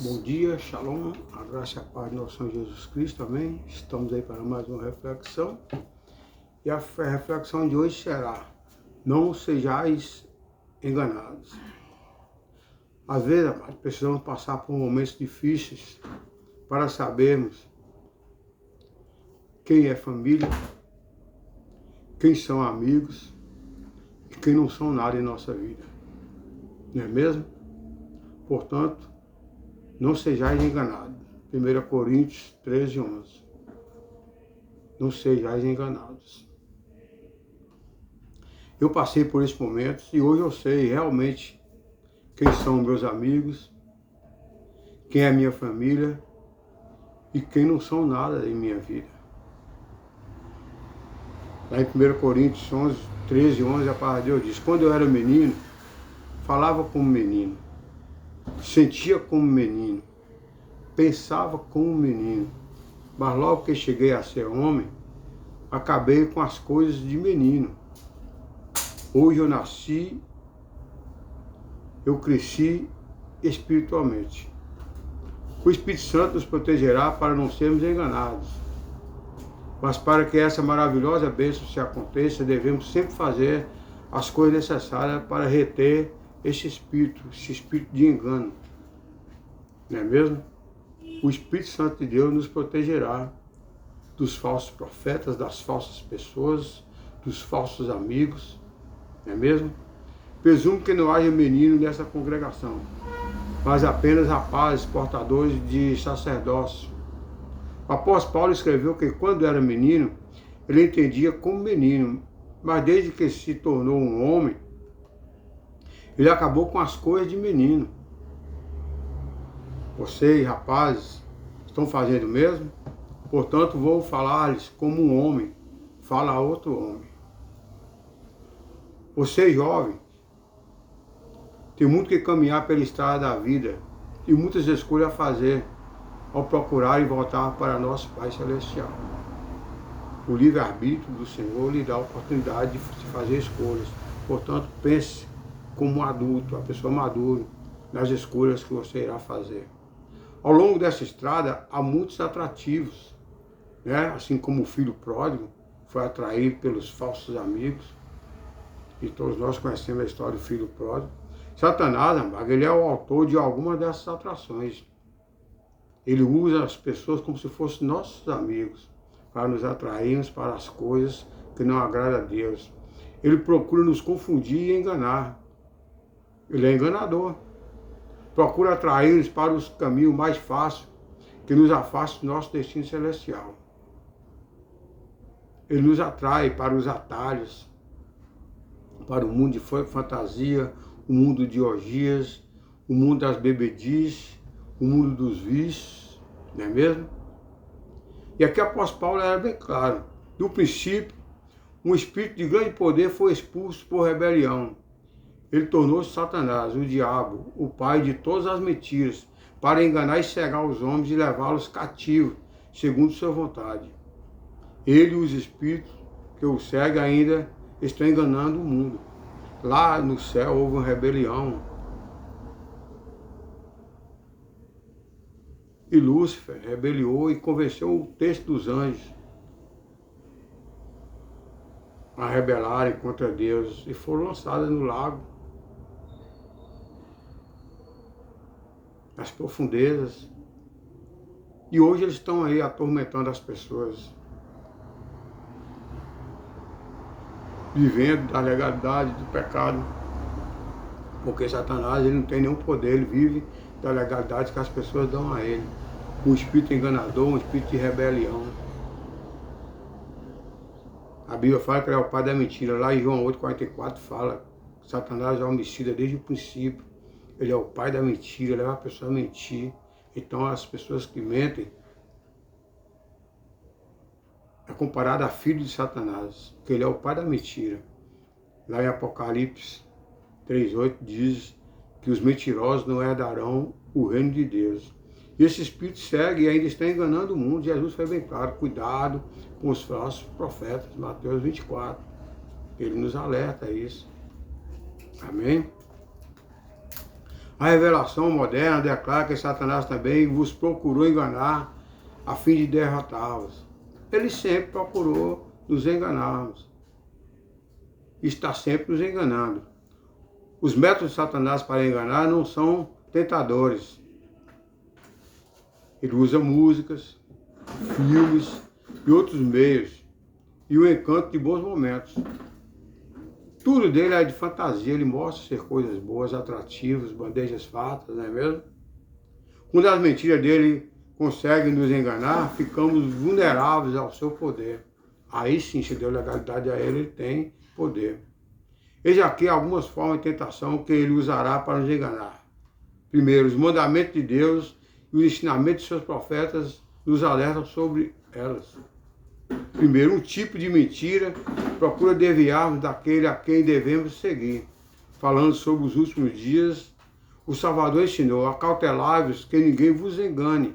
Bom dia, shalom, a graça e a paz do nosso Senhor Jesus Cristo, amém? Estamos aí para mais uma reflexão. E a reflexão de hoje será: não sejais enganados. Às vezes, amados, precisamos passar por momentos difíceis para sabermos quem é família, quem são amigos e quem não são nada em nossa vida. Não é mesmo? Portanto, não sejais enganados. 1 Coríntios 13, 11. Não sejais enganados. Eu passei por esses momentos e hoje eu sei realmente quem são meus amigos, quem é minha família e quem não são nada em minha vida. Lá em 1 Coríntios 13, 11, a palavra de Deus diz: quando eu era menino, falava como menino, sentia como menino, pensava como menino, mas logo que cheguei a ser homem, acabei com as coisas de menino. Hoje eu nasci, eu cresci espiritualmente. O Espírito Santo nos protegerá para não sermos enganados. Mas para que essa maravilhosa bênção se aconteça, devemos sempre fazer as coisas necessárias para reter esse espírito de engano. Não é mesmo? O Espírito Santo de Deus nos protegerá dos falsos profetas, das falsas pessoas, dos falsos amigos, não é mesmo? Presumo que não haja menino nessa congregação, mas apenas rapazes portadores de sacerdócio. O apóstolo Paulo escreveu que quando era menino, ele entendia como menino, mas desde que se tornou um homem, ele acabou com as coisas de menino. Vocês, rapazes, estão fazendo o mesmo? Portanto, vou falar-lhes como um homem fala a outro homem. Vocês, jovens, têm muito que caminhar pela estrada da vida e muitas escolhas a fazer ao procurar e voltar para nosso Pai Celestial. O livre-arbítrio do Senhor lhe dá a oportunidade de fazer escolhas. Portanto, pense como um adulto, a pessoa madura, nas escolhas que você irá fazer. Ao longo dessa estrada, há muitos atrativos, né? Assim como o filho pródigo foi atraído pelos falsos amigos, e todos nós conhecemos a história do filho pródigo. Satanás, ele é o autor de algumas dessas atrações. Ele usa as pessoas como se fossem nossos amigos, para nos atrairmos para as coisas que não agradam a Deus. Ele procura nos confundir e enganar. Ele é enganador. Procura atrair-nos para os caminhos mais fáceis, que nos afastam do nosso destino celestial. Ele nos atrai para os atalhos, para o mundo de fantasia, o mundo de orgias, o mundo das bebedices, o mundo dos vícios, não é mesmo? E aqui o apóstolo Paulo era bem claro: no princípio, um espírito de grande poder foi expulso por rebelião. Ele tornou-se Satanás, o diabo, o pai de todas as mentiras, para enganar e cegar os homens e levá-los cativos, segundo sua vontade. Ele e os espíritos que o seguem ainda estão enganando o mundo. Lá no céu houve uma rebelião. E Lúcifer rebeliou e convenceu o terço dos anjos a rebelarem contra Deus e foram lançados no lago, nas profundezas. E hoje eles estão aí atormentando as pessoas, vivendo da legalidade do pecado, porque Satanás ele não tem nenhum poder, ele vive da legalidade que as pessoas dão a ele. Um espírito enganador, um espírito de rebelião. A Bíblia fala que ele é o pai da mentira. Lá em João 8,44 fala que Satanás é homicida desde o princípio. Ele é o pai da mentira, leva a pessoa a mentir. Então as pessoas que mentem é comparado a filho de Satanás, porque ele é o pai da mentira. Lá em Apocalipse 3,8 diz que os mentirosos não herdarão o reino de Deus. E esse espírito segue e ainda está enganando o mundo. Jesus foi bem claro: cuidado com os falsos profetas. Mateus 24. Ele nos alerta a isso. Amém? A revelação moderna declara que Satanás também vos procurou enganar a fim de derrotá-los. Ele sempre procurou nos enganarmos. Está sempre nos enganando. Os métodos de Satanás para enganar não são tentadores. Ele usa músicas, filmes e outros meios, e o encanto de bons momentos. Tudo dele é de fantasia, ele mostra ser coisas boas, atrativas, bandejas fartas, não é mesmo? Quando as mentiras dele conseguem nos enganar, ficamos vulneráveis ao seu poder. Aí sim, se deu legalidade a ele, ele tem poder. Eis aqui algumas formas de tentação que ele usará para nos enganar. Primeiro, os mandamentos de Deus e os ensinamentos de seus profetas nos alertam sobre elas. Primeiro, um tipo de mentira procura desviar-nos daquele a quem devemos seguir. Falando sobre os últimos dias, o Salvador ensinou: acautelai-vos que ninguém vos engane,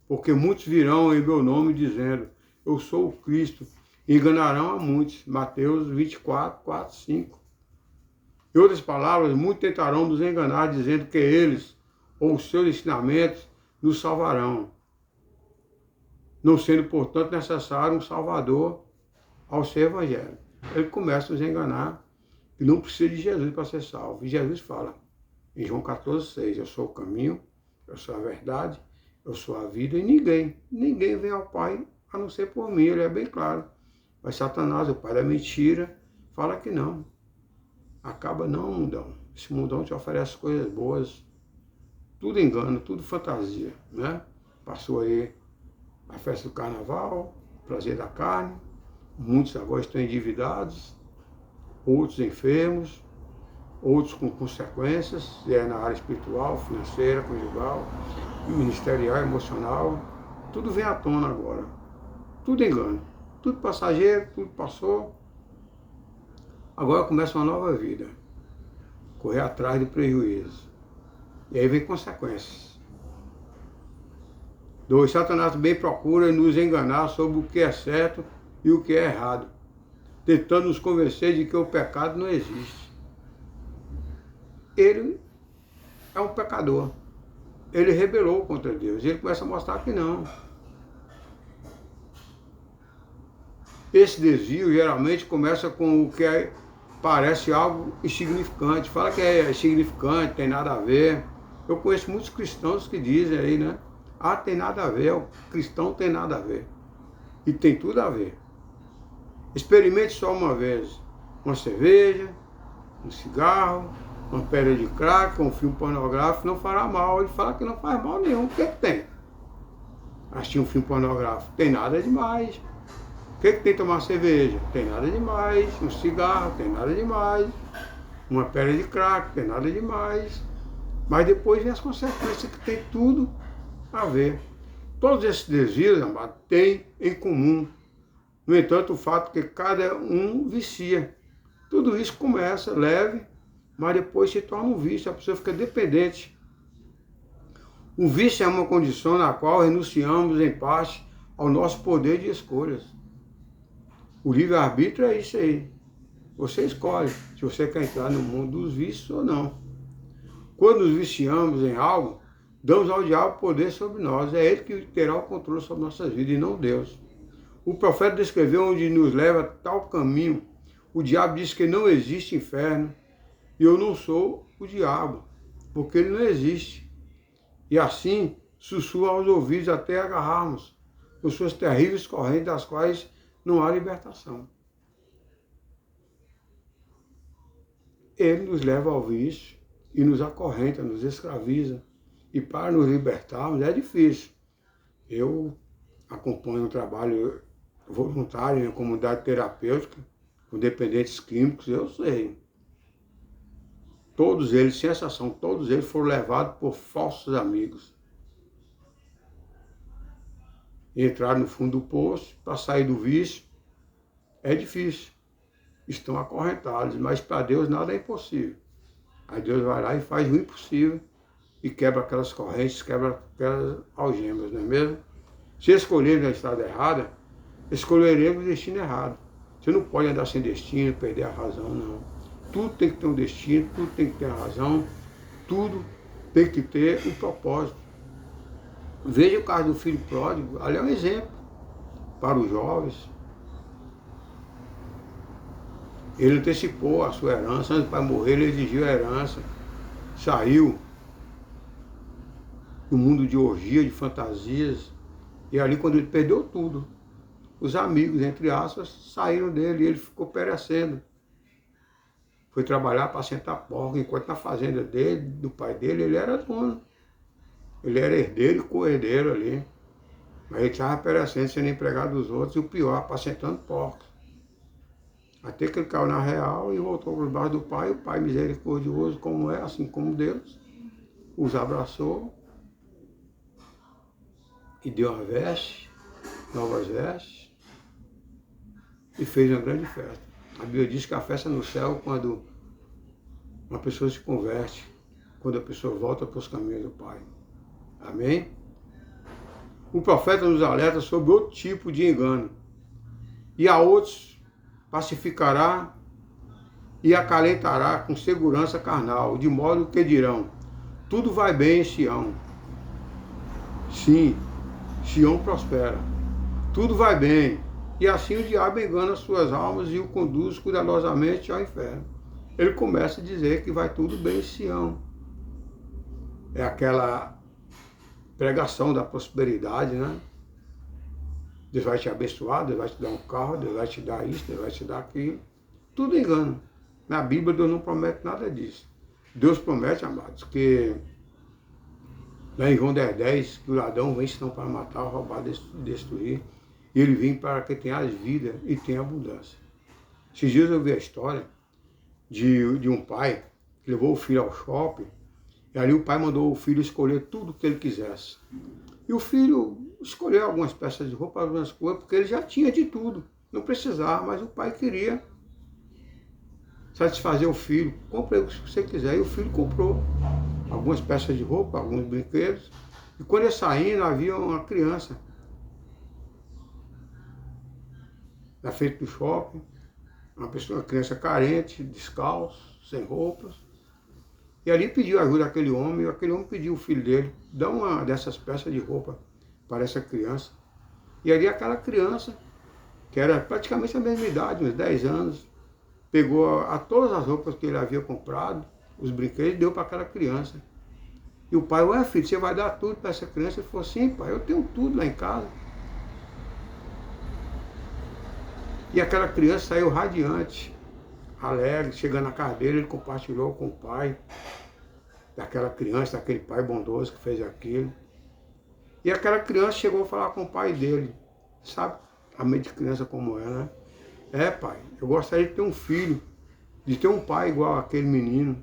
porque muitos virão em meu nome dizendo, eu sou o Cristo, e enganarão a muitos. Mateus 24, 4, 5. Em outras palavras, muitos tentarão nos enganar dizendo que eles, ou os seus ensinamentos, nos salvarão. Não sendo, portanto, necessário um Salvador ao ser Evangelho. Ele começa a nos enganar que não precisa de Jesus para ser salvo. E Jesus fala, em João 14, 6, eu sou o caminho, eu sou a verdade, eu sou a vida, e ninguém vem ao Pai a não ser por mim, ele é bem claro. Mas Satanás, o pai da mentira, fala que não. Acaba não, mundão. Esse mundão te oferece coisas boas, tudo engano, tudo fantasia, né? Passou aí a festa do carnaval, prazer da carne, muitos agora estão endividados, outros enfermos, outros com consequências, se é na área espiritual, financeira, conjugal, ministerial, emocional, tudo vem à tona agora, tudo engano, tudo passageiro, tudo passou, agora começa uma nova vida, correr atrás do prejuízo, e aí vem consequências. 2. Satanás também procura nos enganar sobre o que é certo e o que é errado, tentando nos convencer de que o pecado não existe. Ele é um pecador. Ele rebelou contra Deus. Ele começa a mostrar que não. Esse desvio geralmente começa com o que parece algo insignificante. Fala que é insignificante, tem nada a ver. Eu conheço muitos cristãos que dizem aí, né? Ah, tem nada a ver, o cristão tem nada a ver. E tem tudo a ver. Experimente só uma vez uma cerveja, um cigarro, uma pedra de crack, um filme pornográfico, não fará mal. Ele fala que não faz mal nenhum. O que tem? Assistir um filme pornográfico, tem nada demais. O que tem tomar cerveja? Tem nada demais. Um cigarro, tem nada demais. Uma pedra de crack, tem nada demais. Mas depois vem as consequências que tem tudo a ver. Todos esses desvios, amado, têm em comum. No entanto, o fato que cada um vicia. Tudo isso começa leve, mas depois se torna um vício, a pessoa fica dependente. O vício é uma condição na qual renunciamos, em parte, ao nosso poder de escolhas. O livre-arbítrio é isso aí. Você escolhe se você quer entrar no mundo dos vícios ou não. Quando nos viciamos em algo, damos ao diabo poder sobre nós. É ele que terá o controle sobre nossas vidas e não Deus. O profeta descreveu onde nos leva tal caminho. O diabo diz que não existe inferno e eu não sou o diabo, porque ele não existe. E assim sussurra aos ouvidos até agarrarmos nas suas terríveis correntes das quais não há libertação. Ele nos leva ao vício e nos acorrenta, nos escraviza. E para nos libertarmos é difícil. Eu acompanho um trabalho voluntário em comunidade terapêutica, com dependentes químicos, eu sei. Todos eles, sem exceção, todos eles foram levados por falsos amigos. Entraram no fundo do poço, para sair do vício, é difícil. Estão acorrentados, mas para Deus nada é impossível. Aí Deus vai lá e faz o impossível e quebra aquelas correntes, quebra aquelas algemas, não é mesmo? Se escolhermos a estrada errada, escolheremos o destino errado. Você não pode andar sem destino, perder a razão, não. Tudo tem que ter um destino, tudo tem que ter a razão, tudo tem que ter um propósito. Veja o caso do filho pródigo, ali é um exemplo para os jovens. Ele antecipou a sua herança, antes do pai morrer, ele exigiu a herança, saiu do mundo de orgia, de fantasias, e ali quando ele perdeu tudo, os amigos, entre aspas, saíram dele e ele ficou perecendo. Foi trabalhar para sentar porco, enquanto na fazenda dele, do pai dele, ele era dono. Ele era herdeiro e co-herdeiro ali. Mas ele estava perecendo, sendo empregado dos outros, e o pior, apacentando porcos. Até que ele caiu na real e voltou para os braços do pai. O pai misericordioso como é, assim como Deus, os abraçou e deu uma veste, novas vestes, e fez uma grande festa. A Bíblia diz que a festa no céu quando uma pessoa se converte, quando a pessoa volta para os caminhos do Pai. Amém? O profeta nos alerta sobre outro tipo de engano. E a outros pacificará e acalentará com segurança carnal, de modo que dirão, tudo vai bem em Sião. Sim, Sião prospera. Tudo vai bem. E assim o diabo engana as suas almas e o conduz cuidadosamente ao inferno. Ele começa a dizer que vai tudo bem em Sião. É aquela pregação da prosperidade, né? Deus vai te abençoar, Deus vai te dar um carro, Deus vai te dar isso, Deus vai te dar aquilo. Tudo engano. Na Bíblia Deus não promete nada disso. Deus promete, amados, que lá em João 10:10, que o ladrão vem senão para matar, roubar, destruir. E ele vem para que tenha vida e tenha abundância. Esses dias eu vi a história de um pai que levou o filho ao shopping, e ali o pai mandou o filho escolher tudo que ele quisesse. E o filho escolheu algumas peças de roupa, algumas coisas, porque ele já tinha de tudo. Não precisava, mas o pai queria satisfazer o filho. Compre o que você quiser. E o filho comprou algumas peças de roupa, alguns brinquedos. E quando ele saindo, havia uma criança na frente do shopping, uma criança carente, descalço, sem roupas. E ali pediu ajuda àquele homem, e aquele homem pediu o filho dele, dá uma dessas peças de roupa para essa criança. E ali aquela criança, que era praticamente a mesma idade, uns 10 anos, pegou todas as roupas que ele havia comprado, os brinquedos, e deu para aquela criança. E o pai, ué filho, você vai dar tudo para essa criança? Ele falou, sim pai, eu tenho tudo lá em casa. E aquela criança saiu radiante, alegre, chegando na casa dele, ele compartilhou com o pai, daquela criança, daquele pai bondoso que fez aquilo. E aquela criança chegou a falar com o pai dele, sabe, a mente de criança como é, né? É pai, eu gostaria de ter um filho, de ter um pai igual aquele menino.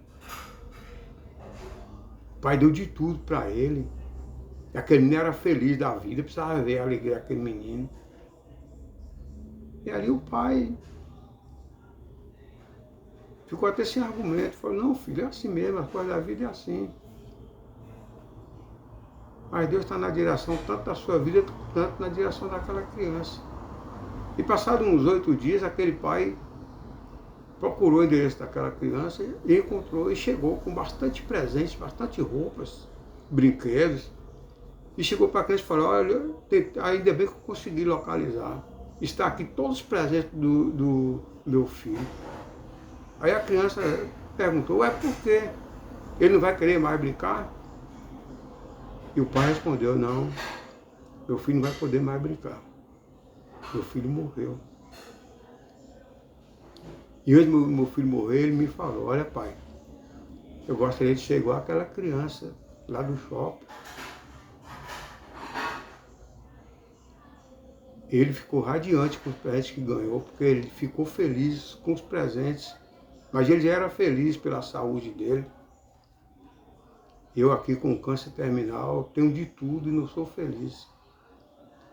O pai deu de tudo para ele, e aquele menino era feliz da vida, precisava ver a alegria daquele menino. E ali o pai ficou até sem argumento, falou, não filho, é assim mesmo, as coisas da vida é assim. Mas Deus está na direção tanto da sua vida, quanto na direção daquela criança. E passados uns 8 dias, aquele pai procurou o endereço daquela criança e encontrou e chegou com bastante presentes, bastante roupas, brinquedos. E chegou para a criança e falou, olha, ainda bem que eu consegui localizar. Está aqui todos os presentes do meu filho. Aí a criança perguntou, ué, por quê? Ele não vai querer mais brincar? E o pai respondeu, não, meu filho não vai poder mais brincar. Meu filho morreu. E antes do meu filho morrer, ele me falou, olha pai, eu gostaria de ser igual àquela criança lá do shopping. Ele ficou radiante com os presentes que ganhou, porque ele ficou feliz com os presentes. Mas ele já era feliz pela saúde dele. Eu aqui com câncer terminal, tenho de tudo e não sou feliz.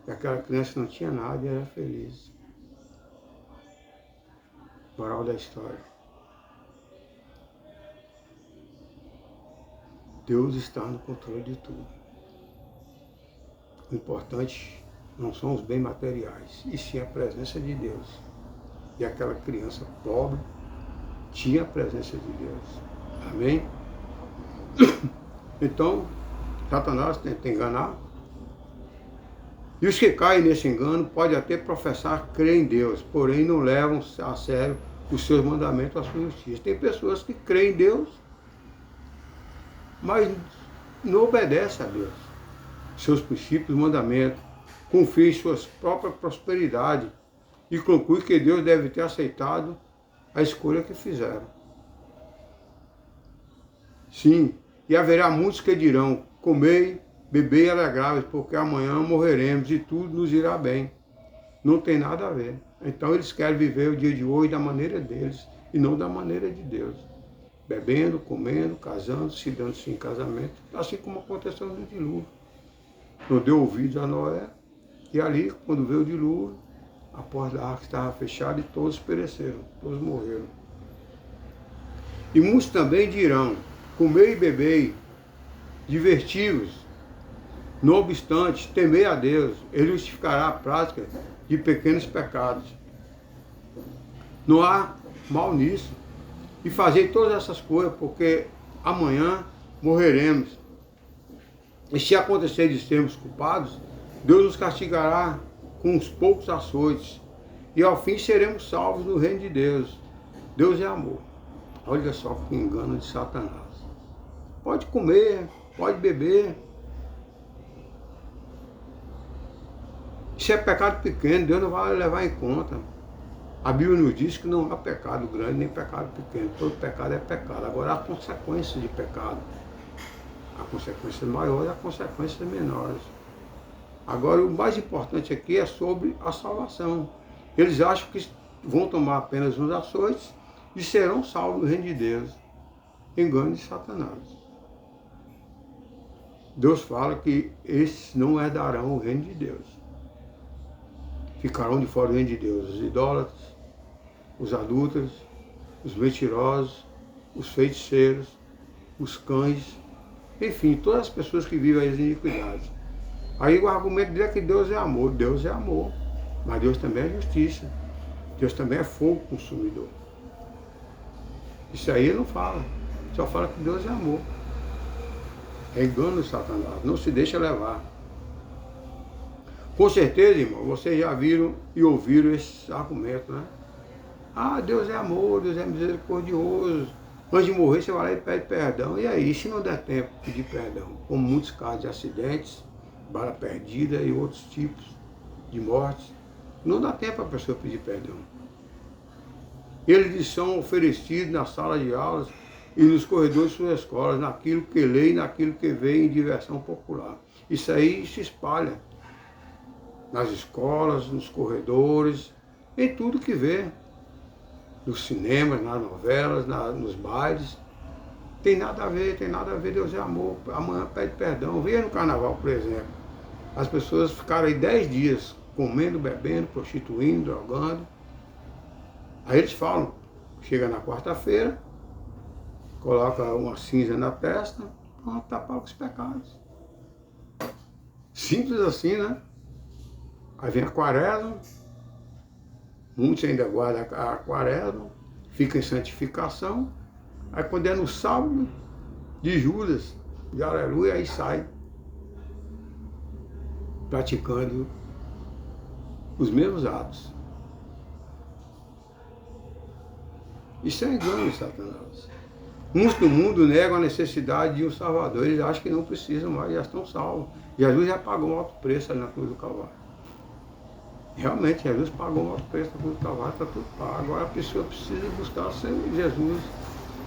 E aquela criança não tinha nada e era feliz. Moral da história. Deus está no controle de tudo. O importante não são os bens materiais, e sim a presença de Deus. E aquela criança pobre tinha a presença de Deus. Amém? Então, Satanás tenta enganar. E os que caem nesse engano podem até professar crer em Deus, porém não levam a sério os seus mandamentos, a sua justiça. Tem pessoas que creem em Deus, mas não obedecem a Deus, seus princípios, mandamentos, confiam em sua própria prosperidade e concluem que Deus deve ter aceitado a escolha que fizeram. Sim, e haverá muitos que dirão, comei, bebei e alegrai-vos, porque amanhã morreremos e tudo nos irá bem. Não tem nada a ver. Então eles querem viver o dia de hoje da maneira deles e não da maneira de Deus. Bebendo, comendo, casando, se dando-se em casamento, assim como aconteceu no dilúvio. Não deu ouvidos a Noé, e ali, quando veio o dilúvio, a porta da arca estava fechada e todos pereceram, todos morreram. E muitos também dirão, comei e bebei, diverti-vos. Não obstante, temei a Deus, Ele justificará a prática de pequenos pecados. Não há mal nisso. E fazei todas essas coisas, porque amanhã morreremos. E se acontecer de sermos culpados, Deus nos castigará com uns poucos açoites. E ao fim seremos salvos no reino de Deus. Deus é amor. Olha só que engano de Satanás. Pode comer, pode beber. Isso é pecado pequeno, Deus não vai levar em conta. A Bíblia nos diz que não há pecado grande nem pecado pequeno. Todo pecado é pecado. Agora há consequências de pecado. Há consequências maiores e há consequências menores. Agora o mais importante aqui é sobre a salvação. Eles acham que vão tomar apenas uns açoites e serão salvos no reino de Deus. Engano de Satanás. Deus fala que esses não herdarão o reino de Deus. Ficarão de fora do reino de Deus os idólatras, os adúlteros, os mentirosos, os feiticeiros, os cães, enfim, todas as pessoas que vivem as iniquidades. Aí o argumento dele é que Deus é amor. Deus é amor, mas Deus também é justiça. Deus também é fogo consumidor. Isso aí ele não fala, só fala que Deus é amor. É engano de Satanás, não se deixa levar. Com certeza, irmão, vocês já viram e ouviram esse argumento, né? Ah, Deus é amor, Deus é misericordioso. Antes de morrer, você vai lá e pede perdão. E aí, se não der tempo de pedir perdão? Como muitos casos de acidentes, bala perdida e outros tipos de mortes, não dá tempo para a pessoa pedir perdão. Eles são oferecidos na sala de aulas e nos corredores de suas escolas, naquilo que lê e naquilo que vê em diversão popular. Isso aí se espalha nas escolas, nos corredores, em tudo que vê. Nos cinemas, nas novelas, nos bailes. Tem nada a ver, Deus é amor. Amanhã pede perdão. Veja no carnaval, por exemplo. As pessoas ficaram aí 10 dias comendo, bebendo, prostituindo, drogando. Aí eles falam, chega na quarta-feira, coloca uma cinza na testa, pronto, tapar os pecados. Simples assim, né? Aí vem a quaresma, muitos ainda guardam a quaresma, ficam em santificação, aí quando é no sábado de Judas, de aleluia, aí sai praticando os mesmos atos. Isso é engano de Satanás. Muitos do mundo negam a necessidade de um Salvador, eles acham que não precisam mais, já estão salvos. Jesus já pagou um alto preço ali na cruz do Calvário. Realmente, Jesus pagou um alto preço na cruz do Calvário, está tudo pago. Agora a pessoa precisa buscar Jesus,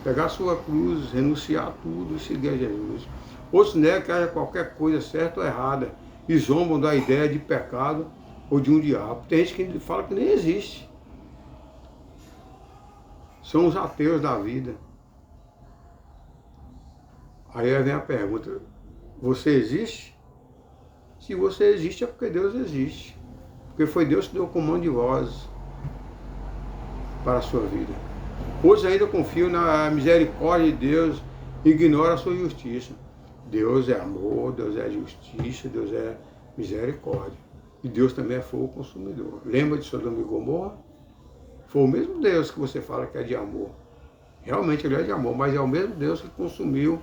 pegar a sua cruz, renunciar a tudo e seguir a Jesus. Outros negam que haja qualquer coisa certa ou errada e zombam da ideia de pecado ou de um diabo. Tem gente que fala que nem existe. São os ateus da vida. Aí vem a pergunta, você existe? Se você existe é porque Deus existe. Porque foi Deus que deu o comando de vozes para a sua vida. Outros ainda confiam na misericórdia de Deus e ignoram a sua justiça. Deus é amor, Deus é justiça, Deus é misericórdia. E Deus também é fogo consumidor. Lembra de Sodoma e Gomorra? Foi o mesmo Deus que você fala que é de amor. Realmente ele é de amor, mas é o mesmo Deus que consumiu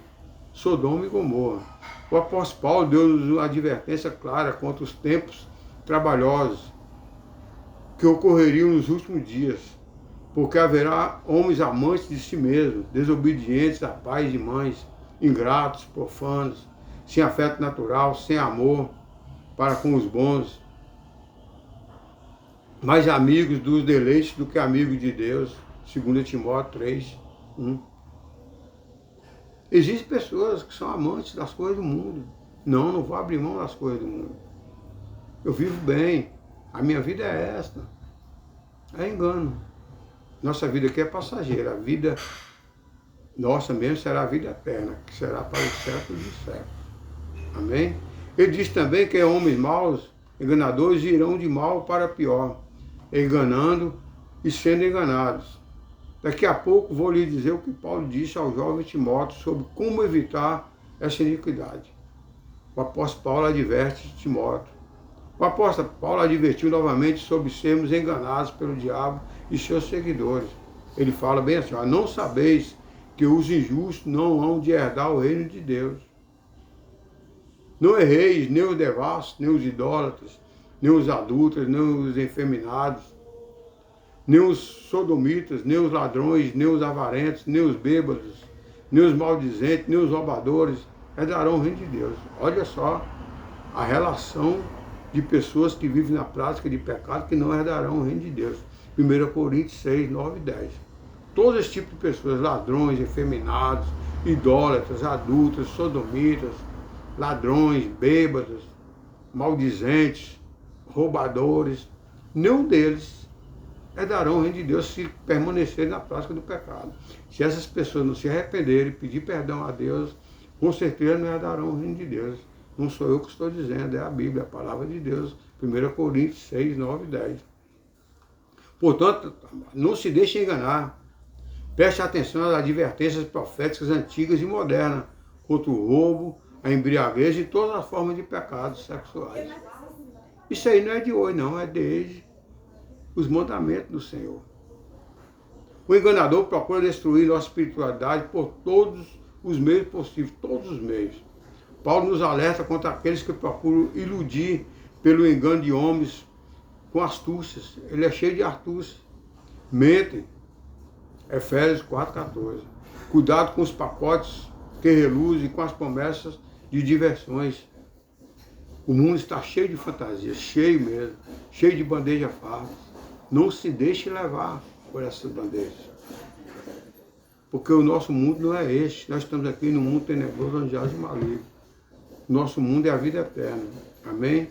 Sodoma e Gomorra. O apóstolo Paulo deu-nos uma advertência clara contra os tempos trabalhosos que ocorreriam nos últimos dias, porque haverá homens amantes de si mesmos, desobedientes a pais e mães, ingratos, profanos, sem afeto natural, sem amor para com os bons, mais amigos dos deleites do que amigos de Deus, 2 Timóteo 3, 1. Existem pessoas que são amantes das coisas do mundo. Não vou abrir mão das coisas do mundo. Eu vivo bem, a minha vida é esta. É engano. Nossa vida aqui é passageira, a vida nossa mesmo será a vida eterna, que será para os séculos dos séculos. Amém? Ele diz também que homens maus, enganadores, irão de mal para pior, enganando e sendo enganados. Daqui a pouco vou lhe dizer o que Paulo disse ao jovem Timóteo sobre como evitar essa iniquidade. O apóstolo Paulo adverte Timóteo. O apóstolo Paulo advertiu novamente sobre sermos enganados pelo diabo e seus seguidores. Ele fala bem assim, não sabeis que os injustos não hão de herdar o reino de Deus. Não erreis nem os devassos, nem os idólatras, nem os adúlteros, nem os efeminados, nem os sodomitas, nem os ladrões, nem os avarentos, nem os bêbados, nem os maldizentes, nem os roubadores herdarão o reino de Deus. Olha só a relação de pessoas que vivem na prática de pecado que não herdarão o reino de Deus. 1 Coríntios 6, 9 e 10. Todo esse tipo de pessoas, ladrões, efeminados, idólatras, adúlteros, sodomitas, ladrões, bêbados, maldizentes, roubadores, nenhum deles herdarão o reino de Deus se permanecerem na prática do pecado. Se essas pessoas não se arrependerem e pedir perdão a Deus, com certeza não herdarão o reino de Deus. Não sou eu que estou dizendo, é a Bíblia, a palavra de Deus. 1 Coríntios 6, 9 e 10. Portanto, não se deixe enganar. Preste atenção às advertências proféticas antigas e modernas contra o roubo, a embriaguez e todas as formas de pecados sexuais. Isso aí não é de hoje, não, é desde os mandamentos do Senhor. O enganador procura destruir nossa espiritualidade por todos os meios possíveis, todos os meios. Paulo nos alerta contra aqueles que procuram iludir pelo engano de homens com astúcias. Ele é cheio de astúcias. Mentem. Efésios 4,14. Cuidado com os pacotes que reluzem com as promessas de diversões. O mundo está cheio de fantasias, cheio mesmo, cheio de bandeja farta. Não se deixe levar por essas bandejas. Porque o nosso mundo não é este. Nós estamos aqui no mundo tenebroso onde jaz o maligno. Nosso mundo é a vida eterna. Amém?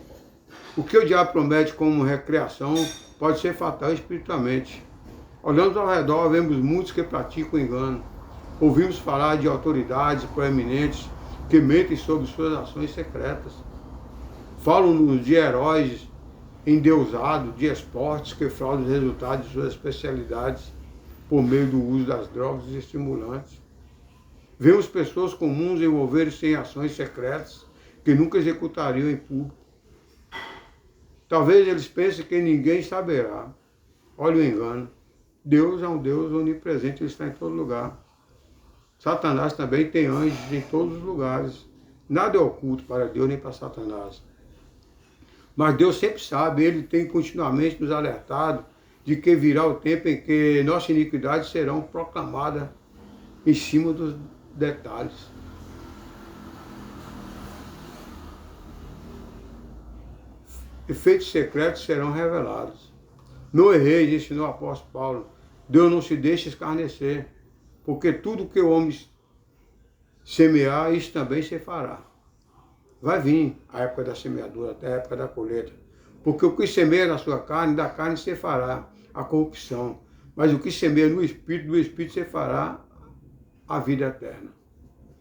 O que o diabo promete como recreação pode ser fatal espiritualmente. Olhando ao redor, vemos muitos que praticam engano. Ouvimos falar de autoridades proeminentes que mentem sobre suas ações secretas. Falam-nos de heróis endeusados, de esportes que fraudam os resultados de suas especialidades por meio do uso das drogas e estimulantes. Vemos pessoas comuns envolverem-se em ações secretas que nunca executariam em público. Talvez eles pensem que ninguém saberá. Olha o engano. Deus é um Deus onipresente, Ele está em todo lugar. Satanás também tem anjos em todos os lugares. Nada é oculto para Deus nem para Satanás. Mas Deus sempre sabe, Ele tem continuamente nos alertado de que virá o tempo em que nossas iniquidades serão proclamadas em cima dos detalhes. Efeitos secretos serão revelados. Não erreis, ensinou o apóstolo Paulo. Deus não se deixa escarnecer, porque tudo que o homem semear, isso também se fará. Vai vir a época da semeadura, até a época da colheita. Porque o que semeia na sua carne, da carne se fará a corrupção. Mas o que semeia no Espírito, do Espírito se fará a vida eterna.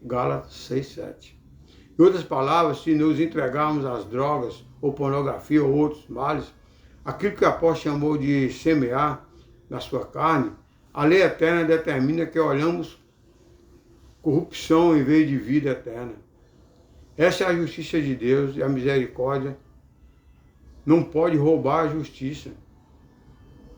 Gálatas 6, 7. Em outras palavras, se nos entregarmos às drogas, ou pornografia, ou outros males, aquilo que o apóstolo chamou de semear na sua carne, a lei eterna determina que olhamos corrupção em vez de vida eterna. Essa é a justiça de Deus e a misericórdia não pode roubar a justiça.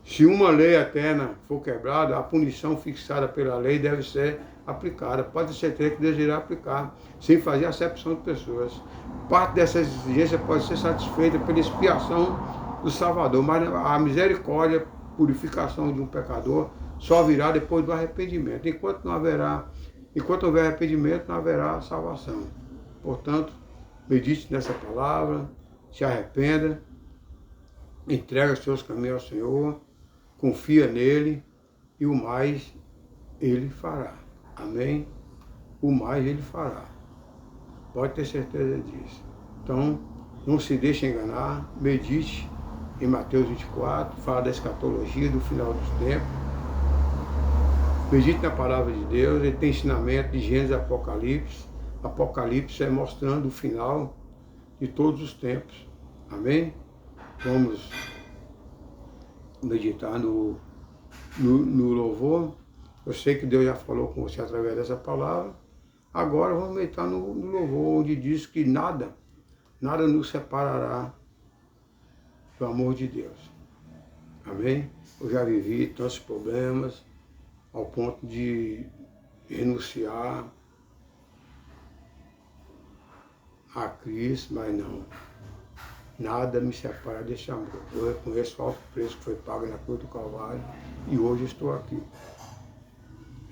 Se uma lei eterna for quebrada, a punição fixada pela lei deve ser aplicada. Pode ter certeza que Deus irá aplicar, sem fazer acepção de pessoas. Parte dessa exigência pode ser satisfeita pela expiação do Salvador, mas a misericórdia, purificação de um pecador, só virá depois do arrependimento. Enquanto houver arrependimento, não haverá salvação. Portanto, medite nessa palavra, se arrependa, entrega os seus caminhos ao Senhor, confia nele e o mais ele fará. Amém? O mais ele fará. Pode ter certeza disso. Então, não se deixe enganar, medite em Mateus 24, fala da escatologia, do final dos tempos. Medite na palavra de Deus, ele tem ensinamento de Gênesis e Apocalipse. Apocalipse é mostrando o final de todos os tempos. Amém? Vamos meditar no louvor. Eu sei que Deus já falou com você através dessa palavra. Agora vamos meditar no louvor, onde diz que nada nos separará do amor de Deus. Amém? Eu já vivi tantos problemas ao ponto de renunciar a Cristo, mas não. Nada me separa desse amor. Eu reconheço o alto preço que foi pago na cruz do Calvário e hoje estou aqui.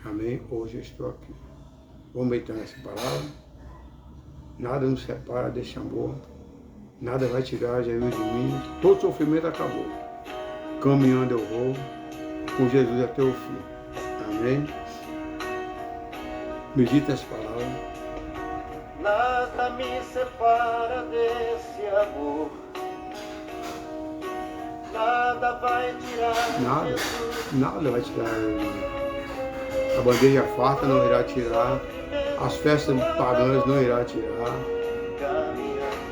Amém? Hoje eu estou aqui. Vamos meditar nessa palavra. Nada nos separa desse amor. Nada vai tirar Jesus de mim. Todo sofrimento acabou. Caminhando eu vou com Jesus até o fim. Amém? Medita nessa palavra. Nada me separa desse amor. Nada vai tirar. Nada vai tirar. A bandeja farta não irá tirar. As festas pagãs não irá tirar.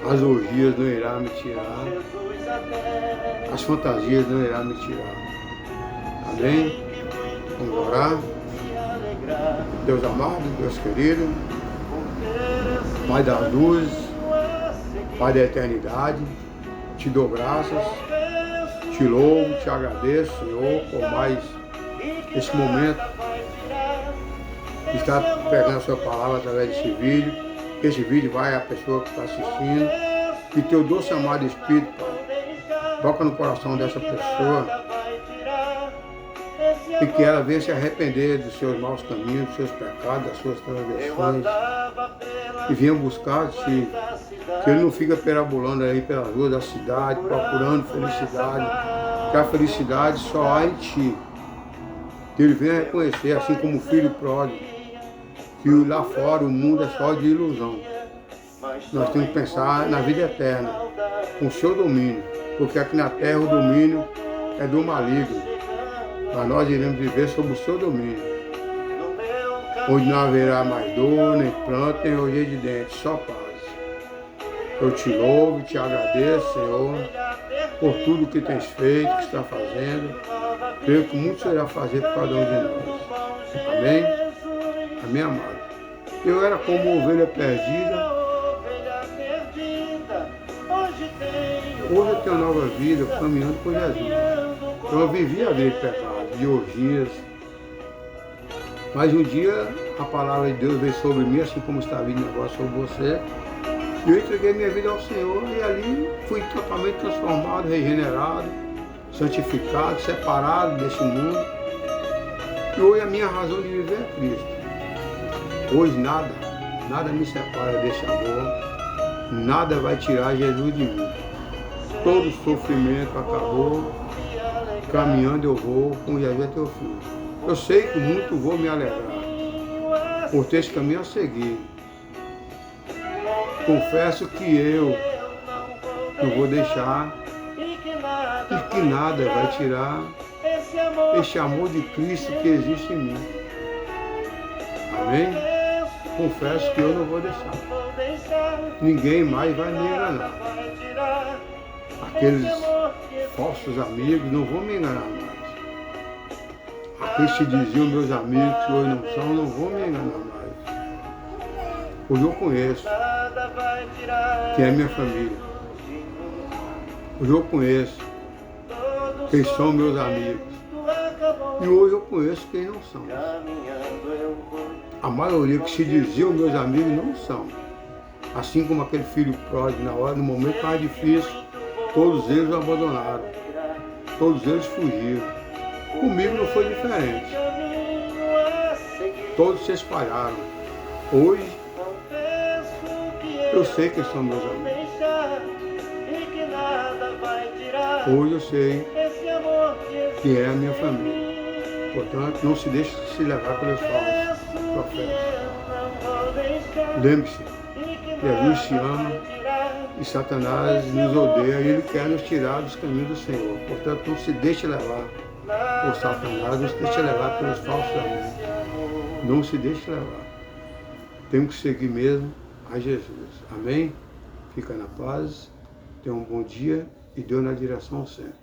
As orgias não irá me tirar. As fantasias não irá me tirar. Amém? Vamos orar. Deus amado, Deus querido, Pai das luzes, Pai da eternidade, te dou graças, te louvo, te agradeço, Senhor, por mais esse momento de estar pegando a sua palavra através desse vídeo. Esse vídeo vai à pessoa que está assistindo, que teu doce amado Espírito, Pai, toca no coração dessa pessoa e que ela venha se arrepender dos seus maus caminhos, dos seus pecados, das suas transgressões, e venha buscar-te, que ele não fica perambulando aí pelas ruas da cidade, procurando felicidade, que a felicidade só há em ti. Que ele venha reconhecer, assim como o filho pródigo, que lá fora o mundo é só de ilusão. Nós temos que pensar na vida eterna, com o seu domínio, porque aqui na terra o domínio é do maligno. Mas nós iremos viver sob o seu domínio, onde não haverá mais dor, nem pranto, nem ranger de dentes, só paz. Eu te louvo e te agradeço, Senhor, por tudo que tens feito, que está fazendo. Creio que muito será fazer por cada um de nós. Amém? Amém, amado. Eu era como ovelha perdida. Hoje eu tenho nova vida, caminhando por Jesus. Eu vivi a vida de pecado, de orgias. Mas um dia a palavra de Deus veio sobre mim, assim como está vindo agora sobre você. E eu entreguei minha vida ao Senhor e ali fui totalmente transformado, regenerado, santificado, separado desse mundo. E hoje a minha razão de viver é Cristo. Hoje nada me separa desse amor. Nada vai tirar Jesus de mim. Todo sofrimento acabou. Caminhando eu vou com Jesus até o fim. Eu sei que muito vou me alegrar por ter esse caminho a seguir. Confesso que eu não vou deixar e que nada vai tirar esse amor de Cristo que existe em mim. Amém? Confesso que eu não vou deixar. Ninguém mais vai me enganar. Aqueles falsos amigos não vão me enganar mais. Aqueles que diziam meus amigos que hoje não são, não vão me enganar mais. Hoje eu conheço quem é minha família. Hoje eu conheço quem são meus amigos. E hoje eu conheço quem não são. A maioria que se diziam meus amigos não são. Assim como aquele filho pródigo, na hora, no momento mais difícil, todos eles o abandonaram. Todos eles fugiram. Comigo não foi diferente. Todos se espalharam. Hoje, eu sei quem são meus amigos. Hoje eu sei quem é a minha família. Portanto, não se deixe se levar pelos falsos profetas. Lembre-se, Jesus te ama e Satanás nos odeia e ele quer nos tirar dos caminhos do Senhor. Portanto, não se deixe levar por Satanás, não se deixe levar pelos falsos amigos. Não se deixe levar. Temos que seguir mesmo a Jesus. Amém? Fica na paz, tenha um bom dia e Deus na direção sempre.